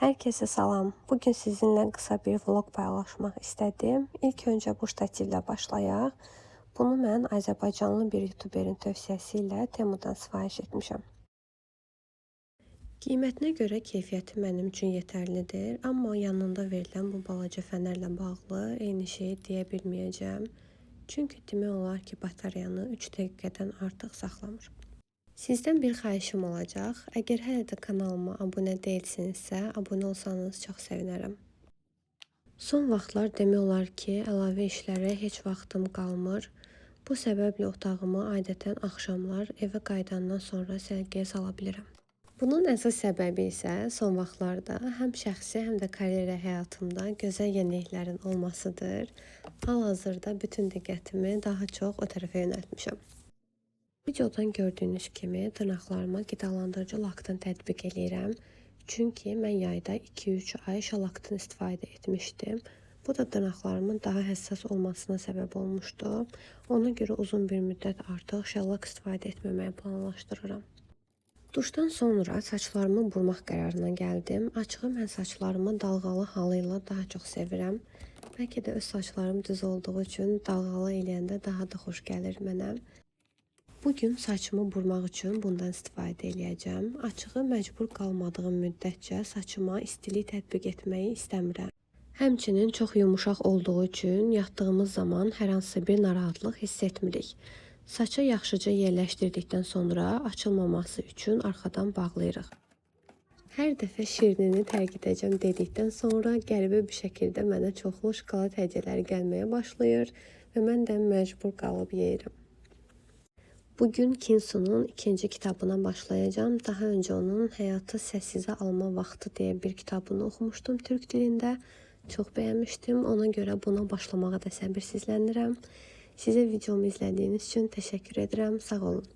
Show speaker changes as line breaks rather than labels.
Herkese salam. Bugün sizinle kısa bir vlog paylaşmak istedim. İlk önce bu ştativlə başlayaq. Bunu mən Azərbaycanlı bir youtuberin tövsiyəsi ilə Temudan sifariş etmişəm. Qiymətinə görə keyfiyyəti mənim üçün yetərlidir, amma yanında verilən bu balaca fənərlə bağlı eyni şeyi deyə bilməyəcəm. Çünki demək olar ki, batareyanı 3 dəqiqədən artıq saxlamır. Sizdən bir xahişim olacaq. Əgər hələ də kanalıma abunə deyilsinizsə, abunə olsanız çox sevinərəm. Son vaxtlar demək olar ki, əlavə işlərə heç vaxtım qalmır. Bu səbəblə otağımı adətən axşamlar evə qayıdandan sonra sərgiyə sala bilirəm. Bunun əsas səbəbi isə son vaxtlarda həm şəxsi, həm də karyera həyatımda gözəl yeniliklərin olmasıdır. Hal-hazırda bütün diqqətimi daha çox o tərəfə yönəltmişəm. Videodan gördüyünüz kimi dırnaqlarıma qidalandırıcı laktan tətbiq edirəm. Çünki mən yayda 2-3 ay şalaktan istifadə etmişdim. Bu da dırnaqlarımın daha həssas olmasına səbəb olmuşdu. Ona görə uzun bir müddət artıq şallak istifadə etməməyi planlaşdırıram. Duşdan sonra saçlarımı burmaq qərarına gəldim. Açığı mən saçlarımı dalğalı halı ilə daha çox sevirəm. Bəlkə də öz saçlarım düz olduğu üçün dalğalı eləyəndə daha da xoş gəlir mənə. Bugün saçımı burmaq üçün bundan istifadə edəcəm. Açığı məcbur qalmadığım müddətcə saçıma istilik tətbiq etməyi istəmirəm. Həmçinin çox yumuşaq olduğu üçün yatdığımız zaman hər hansı bir narahatlıq hiss etmirik. Saça yaxşıca yerləşdirdikdən sonra açılmaması üçün arxadan bağlayırıq. Hər dəfə şirinini tərk edəcəm dedikdən sonra qəribə bir şəkildə mənə çoxlu şokolad hədiyyələri gəlməyə başlayır və mən də məcbur qalıb yeyirəm. Bugün Kinsu'nun ikinci kitabına başlayacağım. Daha önce onun Həyatı Səssizə Alma Vaxtı deyə bir kitabını oxumuştum Türk dilində. Çox bəyənmişdim. Ona görə buna başlamağa da səbirsizlənirəm. Sizə videomu izlədiyiniz üçün təşəkkür edirəm. Sağ olun.